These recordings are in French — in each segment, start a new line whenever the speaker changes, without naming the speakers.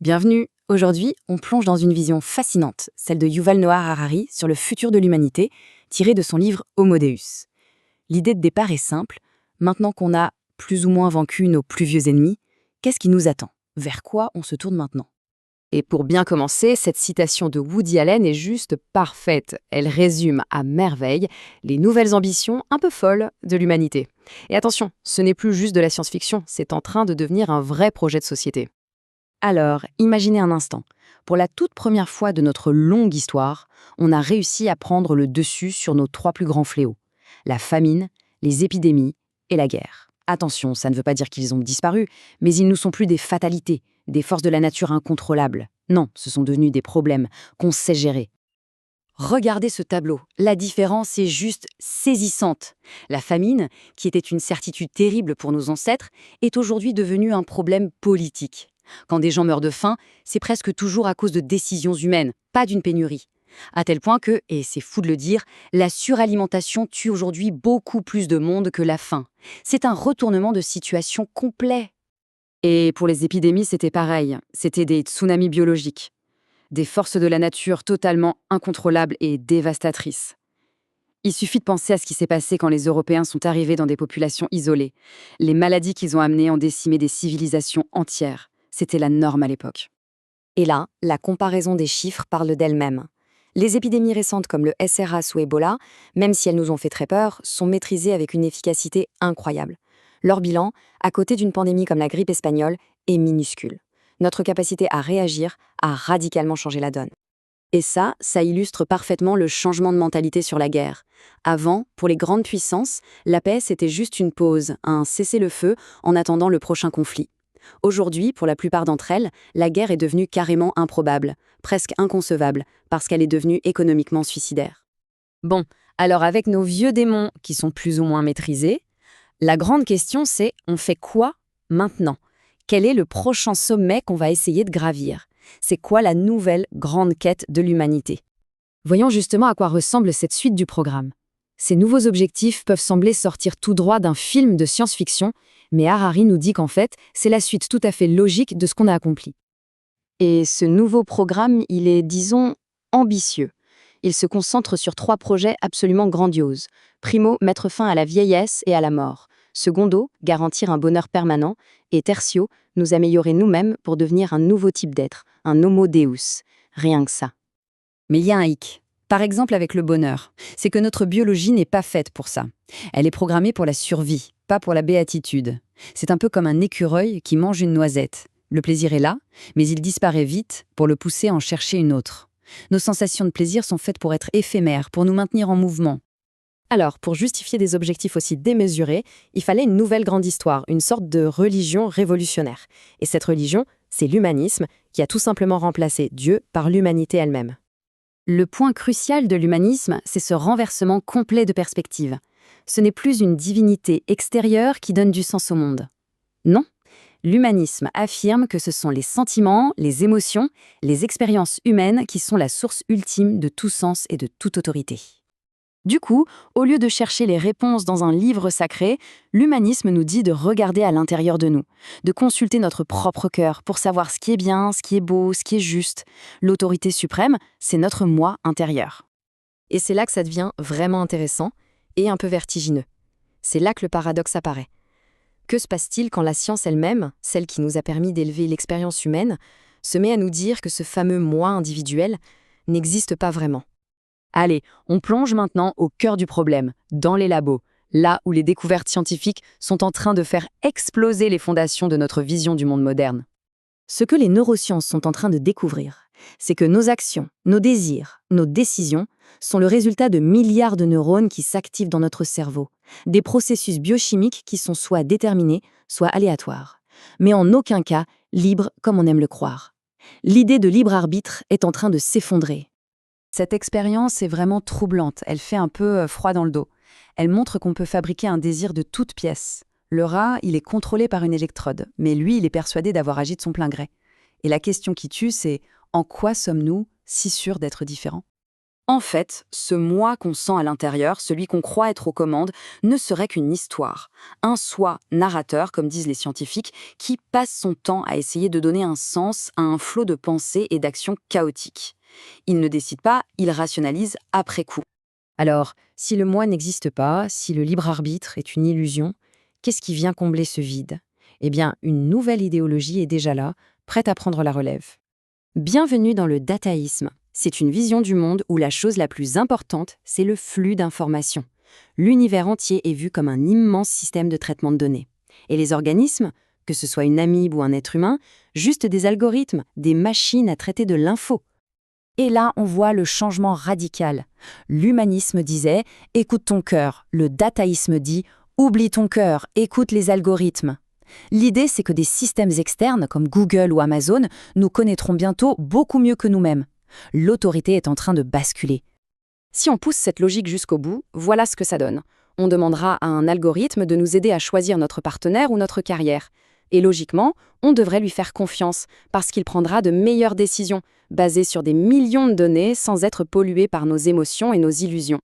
Bienvenue. Aujourd'hui, on plonge dans une vision fascinante, celle de Yuval Noah Harari sur le futur de l'humanité, tirée de son livre Homo Deus. L'idée de départ est simple. Maintenant qu'on a plus ou moins vaincu nos plus vieux ennemis, qu'est-ce qui nous attend? Vers quoi on se tourne maintenant?
Et pour bien commencer, cette citation de Woody Allen est juste parfaite. Elle résume à merveille les nouvelles ambitions un peu folles de l'humanité. Et attention, ce n'est plus juste de la science-fiction, c'est en train de devenir un vrai projet de société.
Alors, imaginez un instant. Pour la toute première fois de notre longue histoire, on a réussi à prendre le dessus sur nos trois plus grands fléaux. La famine, les épidémies et la guerre. Attention, ça ne veut pas dire qu'ils ont disparu, mais ils ne sont plus des fatalités, des forces de la nature incontrôlables. Non, ce sont devenus des problèmes qu'on sait gérer. Regardez ce tableau, la différence est juste saisissante. La famine, qui était une certitude terrible pour nos ancêtres, est aujourd'hui devenue un problème politique. Quand des gens meurent de faim, c'est presque toujours à cause de décisions humaines, pas d'une pénurie. À tel point que, et c'est fou de le dire, la suralimentation tue aujourd'hui beaucoup plus de monde que la faim. C'est un retournement de situation complet. Et pour les épidémies, c'était pareil. C'était des tsunamis biologiques. Des forces de la nature totalement incontrôlables et dévastatrices. Il suffit de penser à ce qui s'est passé quand les Européens sont arrivés dans des populations isolées. Les maladies qu'ils ont amenées ont décimé des civilisations entières. C'était la norme à l'époque. Et là, la comparaison des chiffres parle d'elle-même. Les épidémies récentes comme le SRAS ou Ebola, même si elles nous ont fait très peur, sont maîtrisées avec une efficacité incroyable. Leur bilan, à côté d'une pandémie comme la grippe espagnole, est minuscule. Notre capacité à réagir a radicalement changé la donne. Et ça illustre parfaitement le changement de mentalité sur la guerre. Avant, pour les grandes puissances, la paix c'était juste une pause, un cessez-le-feu en attendant le prochain conflit. Aujourd'hui, pour la plupart d'entre elles, la guerre est devenue carrément improbable, presque inconcevable, parce qu'elle est devenue économiquement suicidaire. Bon, alors avec nos vieux démons qui sont plus ou moins maîtrisés, la grande question c'est, on fait quoi maintenant? Quel est le prochain sommet qu'on va essayer de gravir? C'est quoi la nouvelle grande quête de l'humanité? Voyons justement à quoi ressemble cette suite du programme. Ces nouveaux objectifs peuvent sembler sortir tout droit d'un film de science-fiction, mais Harari nous dit qu'en fait, c'est la suite tout à fait logique de ce qu'on a accompli. Et ce nouveau programme, il est, disons, ambitieux. Il se concentre sur 3 projets absolument grandioses. Primo, mettre fin à la vieillesse et à la mort. Secondo, garantir un bonheur permanent. Et tertio, nous améliorer nous-mêmes pour devenir un nouveau type d'être, un homo deus. Rien que ça. Mais il y a un hic. Par exemple avec le bonheur. C'est que notre biologie n'est pas faite pour ça. Elle est programmée pour la survie, pas pour la béatitude. C'est un peu comme un écureuil qui mange une noisette. Le plaisir est là, mais il disparaît vite pour le pousser à en chercher une autre. Nos sensations de plaisir sont faites pour être éphémères, pour nous maintenir en mouvement. Alors, pour justifier des objectifs aussi démesurés, il fallait une nouvelle grande histoire, une sorte de religion révolutionnaire. Et cette religion, c'est l'humanisme, qui a tout simplement remplacé Dieu par l'humanité elle-même. Le point crucial de l'humanisme, c'est ce renversement complet de perspective. Ce n'est plus une divinité extérieure qui donne du sens au monde. Non, l'humanisme affirme que ce sont les sentiments, les émotions, les expériences humaines qui sont la source ultime de tout sens et de toute autorité. Du coup, au lieu de chercher les réponses dans un livre sacré, l'humanisme nous dit de regarder à l'intérieur de nous, de consulter notre propre cœur pour savoir ce qui est bien, ce qui est beau, ce qui est juste. L'autorité suprême, c'est notre moi intérieur. Et c'est là que ça devient vraiment intéressant et un peu vertigineux. C'est là que le paradoxe apparaît. Que se passe-t-il quand la science elle-même, celle qui nous a permis d'élever l'expérience humaine, se met à nous dire que ce fameux moi individuel n'existe pas vraiment? Allez, on plonge maintenant au cœur du problème, dans les labos, là où les découvertes scientifiques sont en train de faire exploser les fondations de notre vision du monde moderne. Ce que les neurosciences sont en train de découvrir, c'est que nos actions, nos désirs, nos décisions sont le résultat de milliards de neurones qui s'activent dans notre cerveau, des processus biochimiques qui sont soit déterminés, soit aléatoires, mais en aucun cas libres comme on aime le croire. L'idée de libre arbitre est en train de s'effondrer. Cette expérience est vraiment troublante, elle fait un peu froid dans le dos. Elle montre qu'on peut fabriquer un désir de toute pièce. Le rat, il est contrôlé par une électrode, mais lui, il est persuadé d'avoir agi de son plein gré. Et la question qui tue, c'est en quoi sommes-nous si sûrs d'être différents? En fait, ce moi qu'on sent à l'intérieur, celui qu'on croit être aux commandes, ne serait qu'une histoire. Un soi narrateur, comme disent les scientifiques, qui passe son temps à essayer de donner un sens à un flot de pensées et d'actions chaotiques. Il ne décide pas, il rationalise après coup.
Alors, si le moi n'existe pas, si le libre arbitre est une illusion, qu'est-ce qui vient combler ce vide? Eh bien, une nouvelle idéologie est déjà là, prête à prendre la relève. Bienvenue dans le dataïsme. C'est une vision du monde où la chose la plus importante, c'est le flux d'informations. L'univers entier est vu comme un immense système de traitement de données. Et les organismes, que ce soit une amibe ou un être humain, juste des algorithmes, des machines à traiter de l'info. Et là, on voit le changement radical. L'humanisme disait « écoute ton cœur », le dataïsme dit « oublie ton cœur, écoute les algorithmes ». L'idée, c'est que des systèmes externes comme Google ou Amazon nous connaîtront bientôt beaucoup mieux que nous-mêmes. L'autorité est en train de basculer. Si on pousse cette logique jusqu'au bout, voilà ce que ça donne. On demandera à un algorithme de nous aider à choisir notre partenaire ou notre carrière. Et logiquement, on devrait lui faire confiance parce qu'il prendra de meilleures décisions, basées sur des millions de données sans être pollué par nos émotions et nos illusions.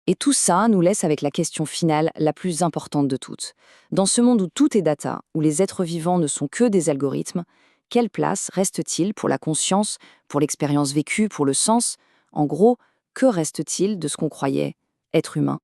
Et tout ça nous laisse avec la question finale la plus importante de toutes. Dans ce monde où tout est data, où les êtres vivants ne sont que des algorithmes, quelle place reste-t-il pour la conscience, pour l'expérience vécue, pour le sens? En gros, que reste-t-il de ce qu'on croyait être humain?